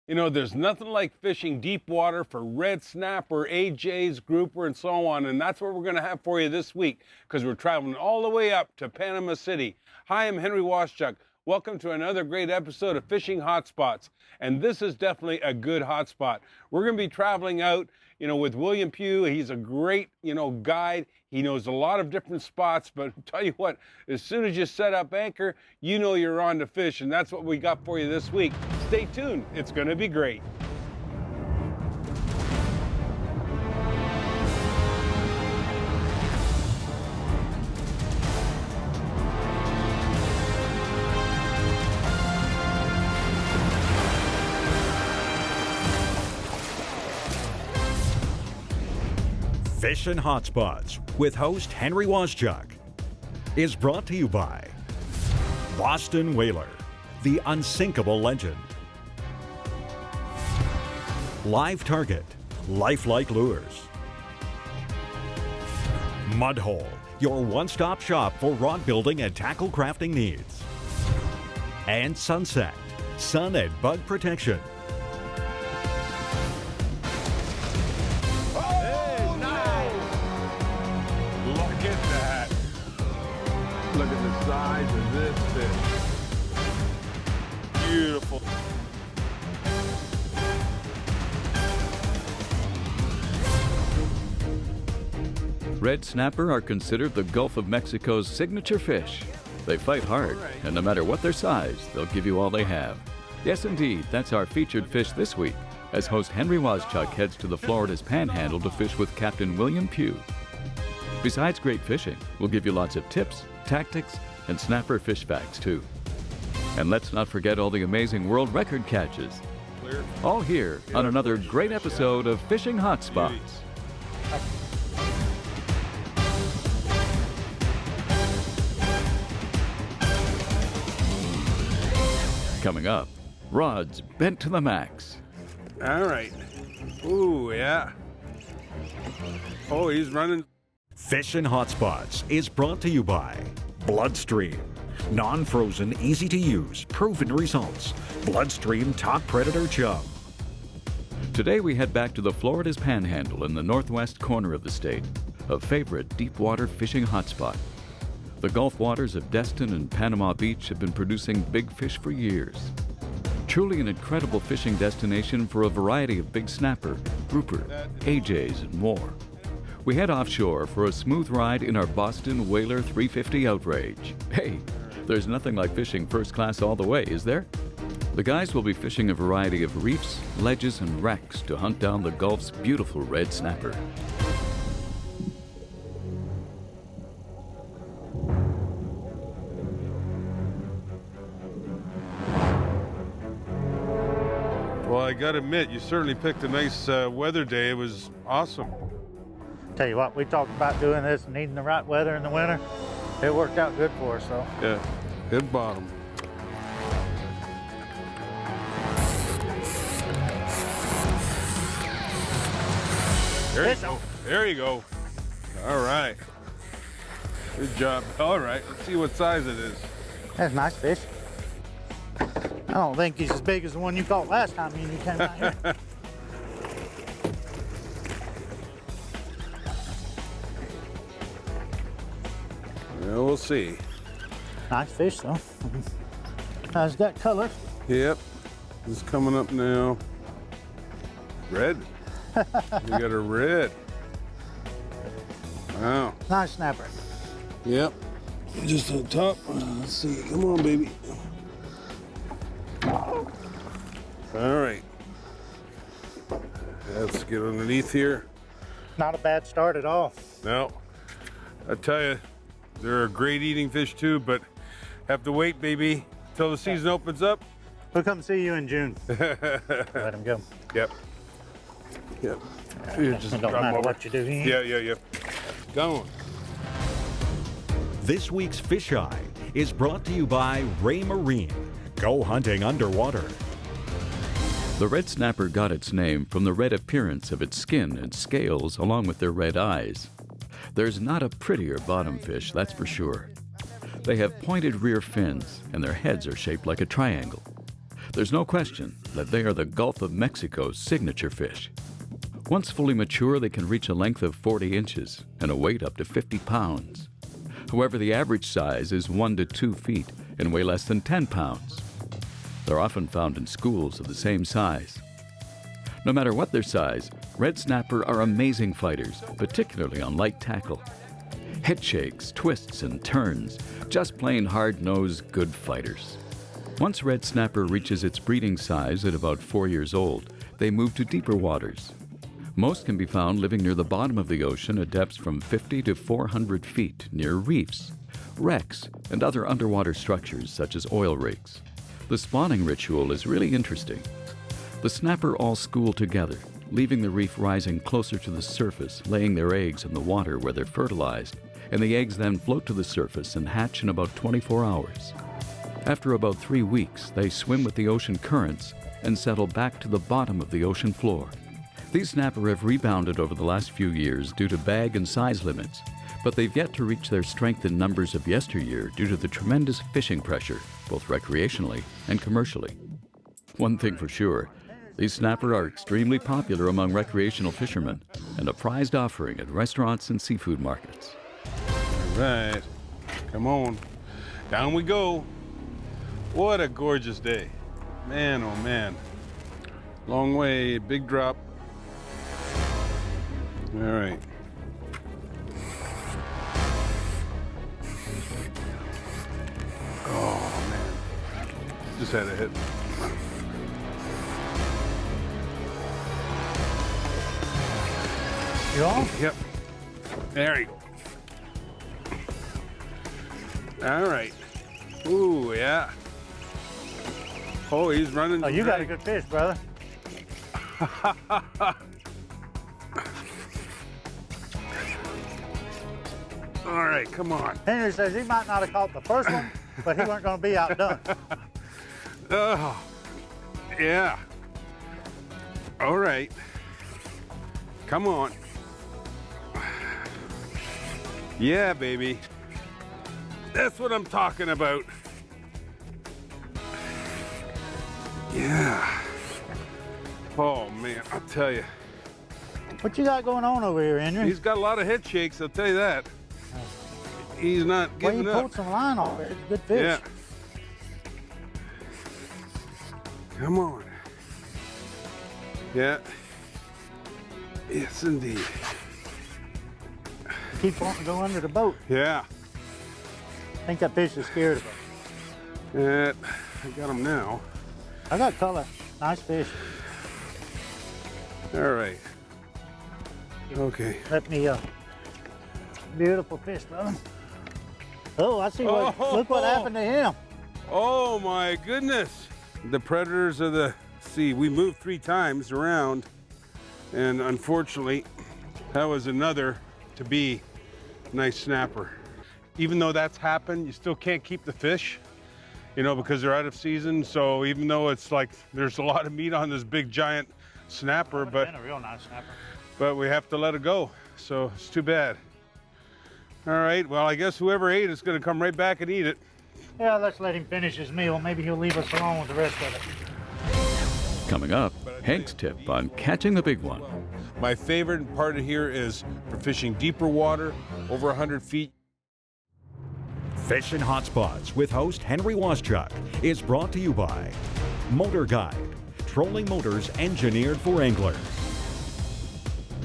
You know, there's nothing like fishing deep water for red snapper, AJs, grouper, and so on. And that's what we're going to have for you this week because we're traveling all the way up to Panama City. Hi, I'm Henry Waschuk. Welcome to another great episode of Fishing Hotspots. And this is definitely a good hotspot. We're going to be traveling out, with William Pugh. He's a great, guide. He knows a lot of different spots, but I'll tell you what, as soon as you set up anchor, you know you're on to fish, and that's what we got for you this week. Stay tuned. It's going to be great. Fishin' Hotspots with host Henry Waschuk is brought to you by Boston Whaler, the unsinkable legend. Live Target, lifelike lures. Mudhole, your one-stop shop for rod building and tackle crafting needs. And Sunset, sun and bug protection. Look at the size of this fish. Beautiful. Red snapper are considered the Gulf of Mexico's signature fish. They fight hard, and no matter what their size, they'll give you all they have. Yes, indeed, that's our featured fish this week, as host Henry Waschuk heads to the Florida's Panhandle to fish with Captain William Pugh. Besides great fishing, we'll give you lots of tips, tactics, and snapper fish facts, too. And let's not forget all the amazing world record catches. All here on another great episode of Fishing Hotspots. Coming up, rods bent to the max. All right. Ooh, yeah. Oh, he's running. Fishin' Hotspots is brought to you by BLOODSTREAM. Non-frozen, easy to use, proven results. BLOODSTREAM Top Predator CHUM. Today we head back to the Florida's Panhandle in the northwest corner of the state, a favorite deep water fishing hotspot. The Gulf waters of Destin and Panama Beach have been producing big fish for years. Truly an incredible fishing destination for a variety of big snapper, grouper, AJs, and more. We head offshore for a smooth ride in our Boston Whaler 350 Outrage. Hey, there's nothing like fishing first class all the way, is there? The guys will be fishing a variety of reefs, ledges, and wrecks to hunt down the Gulf's beautiful red snapper. Well, I got to admit, you certainly picked a nice weather day. It was awesome. Tell you what, we talked about doing this and needing the right weather in the winter. It worked out good for us, though. Yeah, good bottom. There you go. There you go. All right. Good job. All right, let's see what size it is. That's a nice fish. I don't think he's as big as the one you caught last time you came out here. Yeah, we'll see. Nice fish, though. He's got color. Yep, it's coming up now. Red. We got a red. Wow. Nice snapper. Yep. Just on top. Let's see. Come on, baby. All right. Let's get underneath here. Not a bad start at all. No. I tell you, they're a great eating fish too, but have to wait, baby, till the season opens up. We'll come see you in June. Let him go. Yep. Yep. You just It don't drop 'em matter over. what you do here. Yeah. Go on. This week's Fish Eye is brought to you by Ray Marine. Go hunting underwater. The red snapper got its name from the red appearance of its skin and scales along with their red eyes. There's not a prettier bottom fish, that's for sure. They have pointed rear fins, and their heads are shaped like a triangle. There's no question that they are the Gulf of Mexico's signature fish. Once fully mature, they can reach a length of 40 inches and a weight up to 50 pounds. However, the average size is 1 to 2 feet and weigh less than 10 pounds. They're often found in schools of the same size. No matter what their size, red snapper are amazing fighters, particularly on light tackle. Head shakes, twists, and turns, just plain hard-nosed good fighters. Once red snapper reaches its breeding size at about 4 years old, they move to deeper waters. Most can be found living near the bottom of the ocean at depths from 50 to 400 feet near reefs, wrecks, and other underwater structures such as oil rigs. The spawning ritual is really interesting. The snapper all school together, leaving the reef rising closer to the surface, laying their eggs in the water where they're fertilized, and the eggs then float to the surface and hatch in about 24 hours. After about 3 weeks, they swim with the ocean currents and settle back to the bottom of the ocean floor. These snapper have rebounded over the last few years due to bag and size limits, but they've yet to reach their strength and numbers of yesteryear due to the tremendous fishing pressure, both recreationally and commercially. One thing for sure, these snapper are extremely popular among recreational fishermen and a prized offering at restaurants and seafood markets. All right, come on, down we go. What a gorgeous day. Man, oh man. Long way, big drop. All right. Oh man, just had a hit. You on? Yep, there you go. All right. Ooh, yeah. Oh, he's running. Oh, you got a good fish, brother. All right, come on. Henry says he might not have caught the first one, but he wasn't going to be outdone. Oh, yeah. All right. Come on. Yeah, baby. That's what I'm talking about. Yeah. Oh, man, I'll tell you. What you got going on over here, Henry? He's got a lot of head shakes, I'll tell you that. He's not Well, giving you up. pulled some line off there. It's a good fish. Yeah. Come on. Yeah. Yes, indeed. Keep wanting to go under the boat. Yeah. I think that fish is scared of it. Yeah. I got him now. I got color. Nice fish. All right. Okay. Let me, beautiful fish, brother. Oh, I see what, Oh. look what happened to him. Oh my goodness. The predators of the sea. We moved 3 times around, and unfortunately, that was another to be nice snapper. Even though that's happened, you still can't keep the fish, you know, because they're out of season. So even though it's like there's a lot of meat on this big giant snapper, but Been a real nice snapper. we have to let it go. So it's too bad. All right, well, I guess whoever ate it's gonna come right back and eat it. Yeah, let's let him finish his meal. Maybe he'll leave us alone with the rest of it. Coming up, Hank's tip on catching the big one. My favorite part of here is for fishing deeper water, over 100 feet. Fishin' Hotspots with host Henry Waschuk is brought to you by Motor Guide, trolling motors engineered for anglers.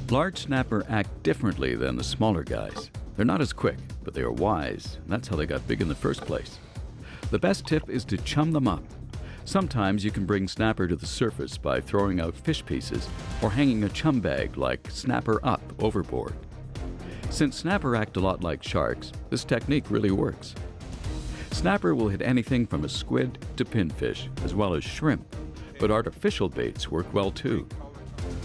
Large snapper act differently than the smaller guys. They're not as quick, but they are wise, and that's how they got big in the first place. The best tip is to chum them up. Sometimes you can bring snapper to the surface by throwing out fish pieces or hanging a chum bag like snapper up overboard. Since snapper act a lot like sharks, this technique really works. Snapper will hit anything from a squid to pinfish, as well as shrimp, but artificial baits work well too.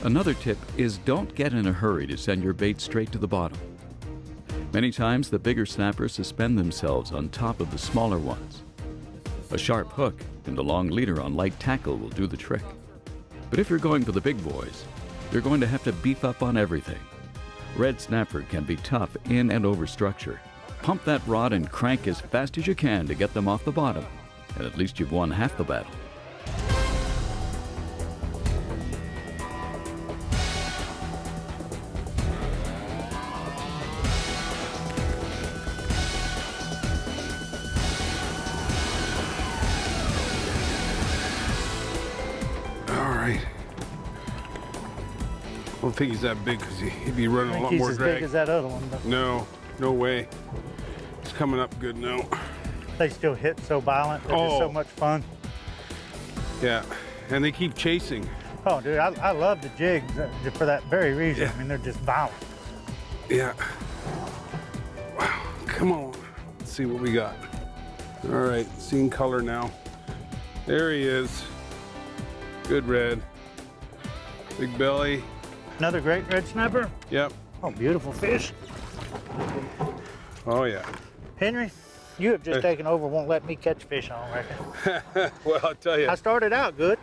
Another tip is don't get in a hurry to send your bait straight to the bottom. Many times the bigger snappers suspend themselves on top of the smaller ones. A sharp hook and a long leader on light tackle will do the trick. But if you're going for the big boys, you're going to have to beef up on everything. Red snapper can be tough in and over structure. Pump that rod and crank as fast as you can to get them off the bottom, and at least you've won half the battle. right. I don't think he's that big because he'd be running a lot He's more as drag. big as that other one, but No, no way. He's coming up good now. they still hit so violent. They're just so much fun. Yeah, and they keep chasing. Oh, dude, I love the jigs for that very reason. Yeah. I mean, they're just violent. Yeah. Wow, come on. Let's see what we got. All right, seeing color now. There he is. Good red. Big belly. Another great red snapper. Yep. Oh, beautiful fish. Oh, yeah. Henry, you have just taken over, won't let me catch fish, I don't reckon. Well, I'll tell you. I started out good.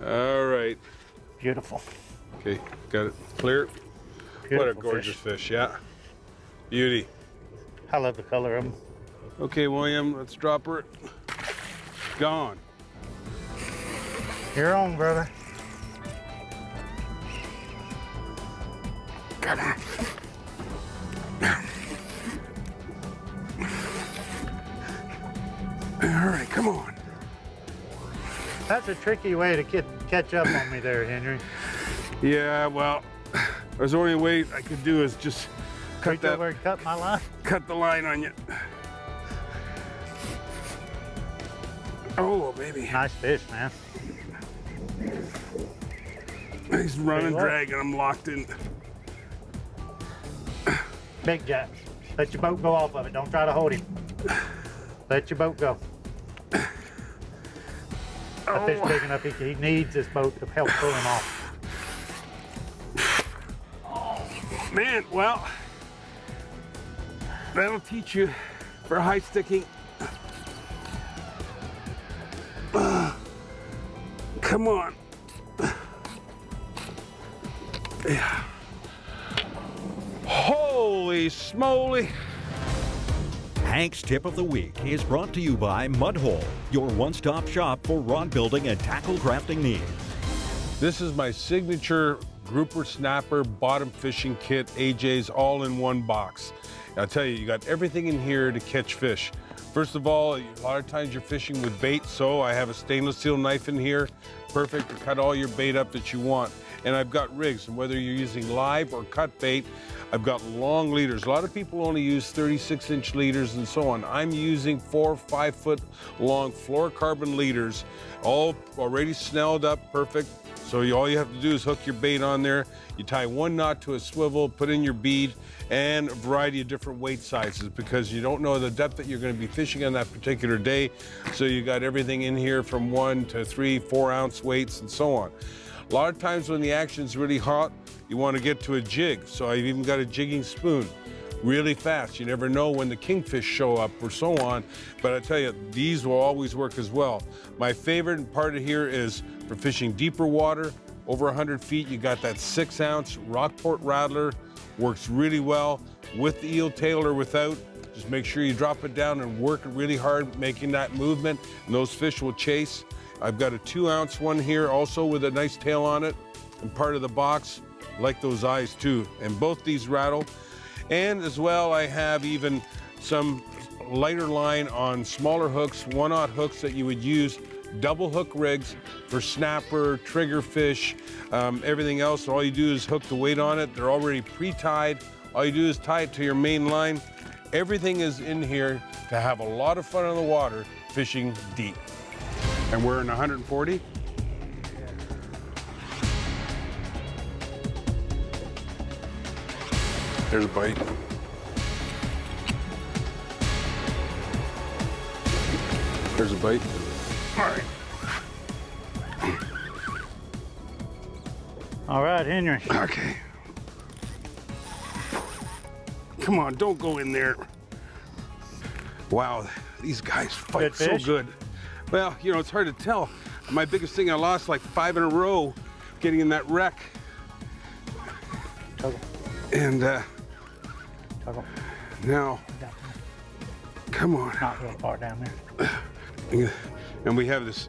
All right. Beautiful. Okay, got it clear. Beautiful What a gorgeous fish, yeah. Beauty. I love the color of them. Okay, William, let's drop her. Gone. You're on, brother. Come on. All right, come on. That's a tricky way to catch up on me there, Henry. Yeah, well, there's only way I could do is just Reach over and cut my line. cut the line on you. Oh, baby. Nice fish, man. He's running, what? dragging. I'm locked in. Big jack. Let your boat go off of it. Don't try to hold him. Let your boat go. That fish big enough, he needs this boat to help pull him off. Man, well, that'll teach you for high sticking. Come on. Yeah. Holy smoly. Hank's Tip of the Week is brought to you by Mudhole, your one-stop shop for rod building and tackle crafting needs. This is my signature grouper snapper bottom fishing kit, AJ's, all in one box. I'll tell you, you got everything in here to catch fish. First of all, a lot of times you're fishing with bait, so I have a stainless steel knife in here, perfect to cut all your bait up that you want. And I've got rigs, and whether you're using live or cut bait, I've got long leaders. A lot of people only use 36-inch leaders and so on. I'm using 4 or 5 foot long fluorocarbon leaders, all already snelled up, perfect. So all you have to do is hook your bait on there. You tie one knot to a swivel, put in your bead, and a variety of different weight sizes because you don't know the depth that you're going to be fishing on that particular day. So you got everything in here from 1 to 3, 4 ounce weights and so on. A lot of times when the action's really hot, you want to get to a jig. So I've even got a jigging spoon. Really fast. You never know when the kingfish show up or so on. But I tell you, these will always work as well. My favorite part of here is for fishing deeper water, over 100 feet, you got that 6 ounce Rockport Rattler. Works really well with the eel tail or without. Just make sure you drop it down and work really hard making that movement, and those fish will chase. I've got a 2 ounce one here also with a nice tail on it and part of the box. Like those eyes too, and both these rattle. And as well, I have even some lighter line on smaller hooks, 1/0 hooks that you would use, double hook rigs for snapper, trigger fish, everything else. All you do is hook the weight on it. They're already pre-tied. All you do is tie it to your main line. Everything is in here to have a lot of fun on the water fishing deep. And we're in 140. There's a bite. There's a bite. All right. All right, Henry. Okay. Come on, don't go in there. Wow, these guys fight Good so fish? good. Well, you know, it's hard to tell. My biggest thing, I lost like 5 in a row getting in that wreck. Tuggle, And tuggle. now, come on. Not real far down there. And we have this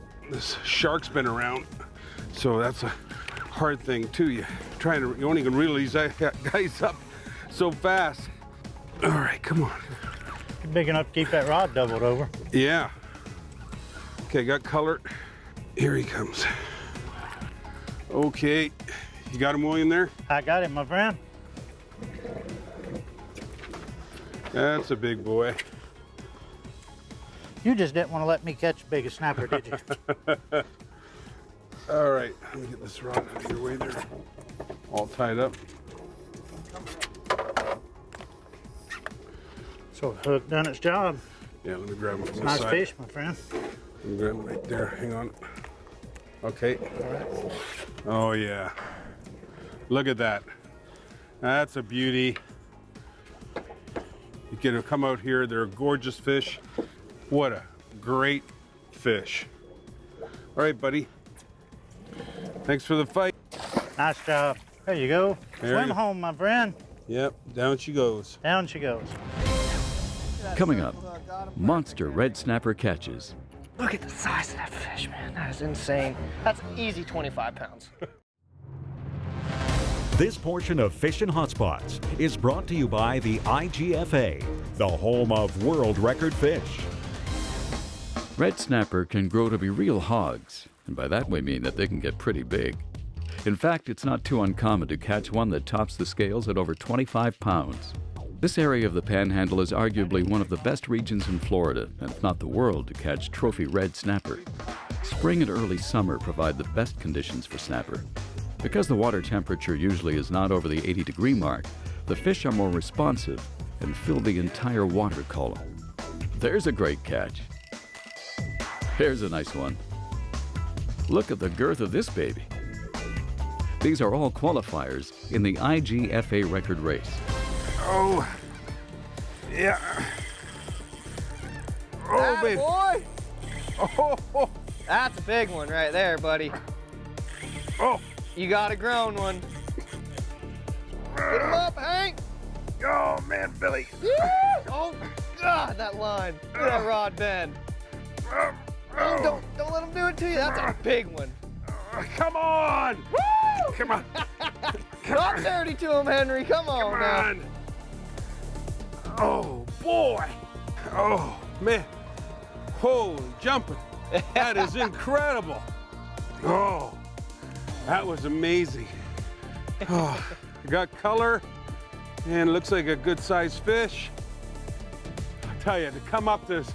shark spin around, so that's a hard thing too. You only can reel these guys up so fast. All right, come on. You're big enough to keep that rod doubled over. Yeah. Okay, got color. Here he comes. Okay, you got him, William, there? I got him, my friend. That's a big boy. You just didn't want to let me catch a big snapper, did you? All right, let me get this rod out of your way there. All tied up. So the hook done its job. Yeah, let me grab him from the Nice side. fish, my friend. Let me grab him right there. Hang on. Okay. All right. Oh yeah. Look at that. That's a beauty. You get to come out here. They're a gorgeous fish. What a great fish. All right, buddy. Thanks for the fight. Nice job. There you go. There Swim you- home, my friend. Yep, down she goes. Down she goes. Coming up, monster red snapper catches. Look at the size of that fish, man. That is insane. That's easy 25 pounds. This portion of Fishin' Hotspots is brought to you by the IGFA, the home of world record fish. Red snapper can grow to be real hogs, and by that we mean that they can get pretty big. In fact, it's not too uncommon to catch one that tops the scales at over 25 pounds. This area of the Panhandle is arguably one of the best regions in Florida, and if not the world, to catch trophy red snapper. Spring and early summer provide the best conditions for snapper. Because the water temperature usually is not over the 80-degree mark, the fish are more responsive and fill the entire water column. There's a great catch. Here's a nice one. Look at the girth of this baby. These are all qualifiers in the IGFA record race. Oh, yeah. Oh, baby. Boy, Oh, that's a big one right there, buddy. oh, You got a grown one. Get him up, Hank. oh, man, Billy. Oh, God, that line. Look at that rod bend. Oh, Don't let him do it to you. That's a big one. come on. Woo! Come on. Talk dirty to him, Henry. Come on Come now. on. Oh, boy. Oh, man. Holy jumping. That is incredible. Oh, that was amazing. Oh, got color and looks like a good sized fish. I tell you, to come up this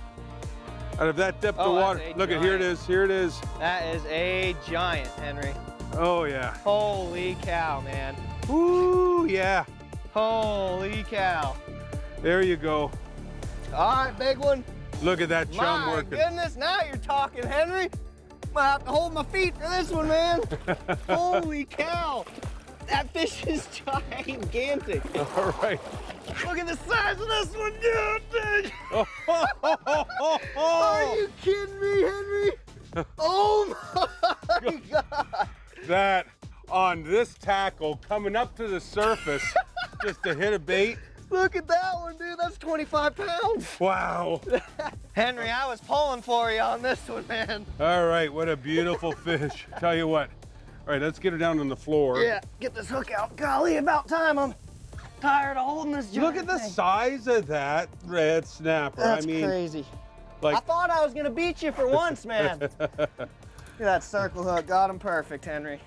out of that depth of Oh, that's water. a Look at, here it giant. is, here it is. That is a giant, Henry. Oh, yeah. Holy cow, man. Ooh, yeah. Holy cow. There you go. All right, big one. Look at that chum My working. goodness, now you're talking, Henry. I'm gonna have to hold my feet for this one, man. Holy cow. That fish is gigantic. All right. Look at the size of this one, dude. Oh, Are you kidding me, Henry? Oh my God. that on this tackle coming up to the surface just to hit a bait. Look at that one, dude. That's 25 pounds. Wow. Henry, I was pulling for you on this one, man. All right, what a beautiful fish. Tell you what. All right, let's get her down on the floor. Yeah, get this hook out. Golly, about time. I'm tired of holding this giant Look at the thing. size of that red snapper. That's I mean, crazy. like, I thought I was gonna beat you for once, man. Look at that circle hook. Got him perfect, Henry.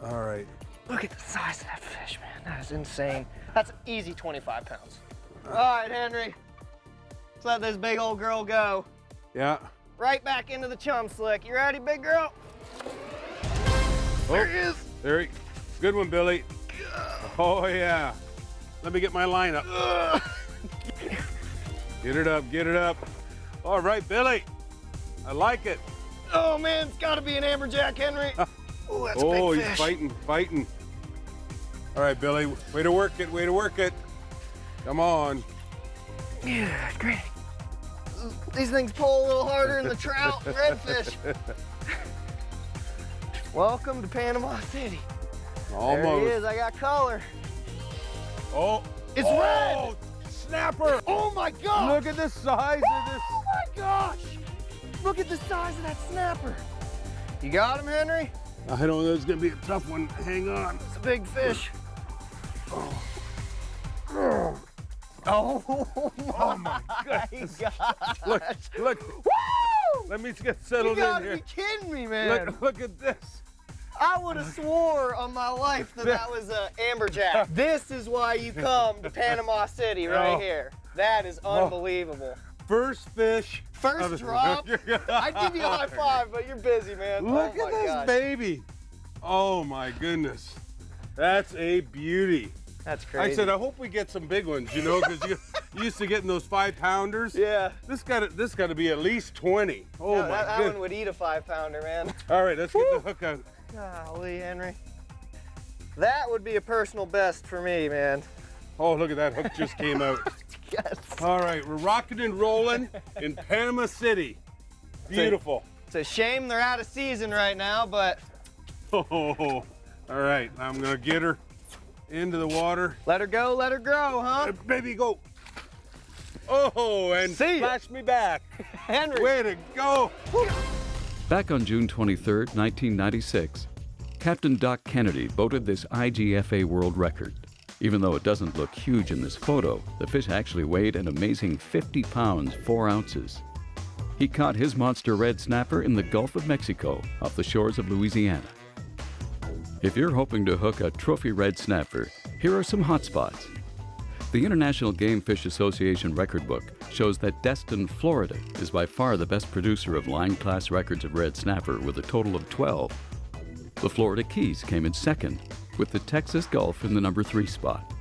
all right. Look at the size of that fish, man. That is insane. That's easy 25 pounds. All right, Henry. Let's let this big old girl go. Yeah. Right back into the chum slick. You ready, big girl? There he is. There he, good one, Billy. Oh, yeah. Let me get my line up. Get it up, get it up. All right, Billy. I like it. Oh, man, it's got to be an amberjack, Henry. Oh, that's a Oh, big he's fish. fighting, fighting. All right, Billy, way to work it, way to work it. Come on. Yeah, great. These things pull a little harder than the trout and redfish. Welcome to Panama City. There Almost. he is. I got color. Oh, It's oh, snapper. Oh my gosh! Look at the size of this. Oh my gosh! Look at the size of that snapper. You got him, Henry? I don't know, it's gonna be a tough one. Hang on. It's a big fish. Oh, Oh my gosh! look, look. Woo! Let me get You settled in gotta here. be kidding me, man. Look at this. I would have swore on my life that that was a amberjack. This is why you come to Panama City right here. That is unbelievable. First fish. First drop. I'd give you a high five, but you're busy, man. Look at this baby. Oh my goodness. That's a beauty. That's crazy. I said, I hope we get some big ones, you know, because you used to getting those 5-pounders. Yeah. This got to be at least 20. Oh my that goodness. one would eat a 5-pounder, man. All right, let's get the hook out. Golly, Henry. That would be a personal best for me, man. Oh, look at that hook just came out. Yes. All right, we're rocking and rolling in Panama City. Beautiful. It's a shame they're out of season right now, but. Oh, all right, I'm gonna get her into the water. Let her go, let her grow, huh? Baby, go. Oh, and See ya. flash me back. Henry. Way to go. Back on June 23, 1996, Captain Doc Kennedy boated this IGFA world record. Even though it doesn't look huge in this photo, the fish actually weighed an amazing 50 pounds, 4 ounces. He caught his monster red snapper in the Gulf of Mexico off the shores of Louisiana. If you're hoping to hook a trophy red snapper, here are some hot spots. The International Game Fish Association record book shows that Destin, Florida is by far the best producer of line class records of red snapper with a total of 12. The Florida Keys came in second, with the Texas Gulf in the number 3 spot.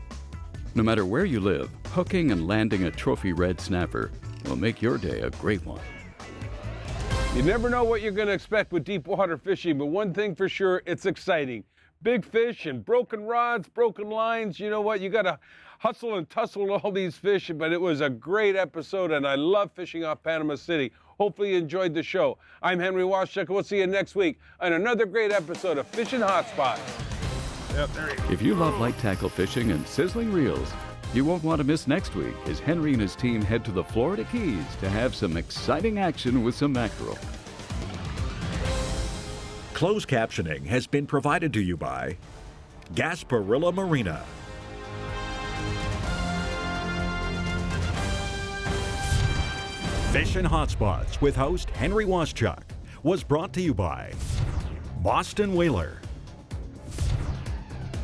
No matter where you live, hooking and landing a trophy red snapper will make your day a great one. You never know what you're going to expect with deep water fishing, but one thing for sure, it's exciting. Big fish and broken rods, broken lines. You know what? You got to hustle and tussle all these fish, but it was a great episode, and I love fishing off Panama City. Hopefully you enjoyed the show. I'm Henry Waschuk. We'll see you next week on another great episode of Fishing Hotspots. Yep, there you go. If you love light tackle fishing and sizzling reels, you won't want to miss next week as Henry and his team head to the Florida Keys to have some exciting action with some mackerel. Closed captioning has been provided to you by Gasparilla Marina. Fishing Hotspots with host Henry Waschuk was brought to you by Boston Whaler,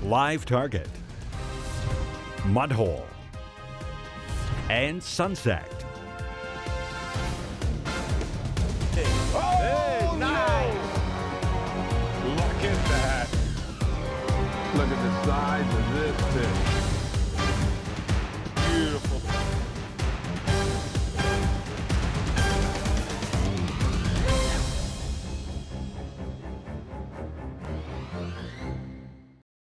Live Target, Mudhole, and Sunset. Oh, nice! Look at that. Look at the size of this fish.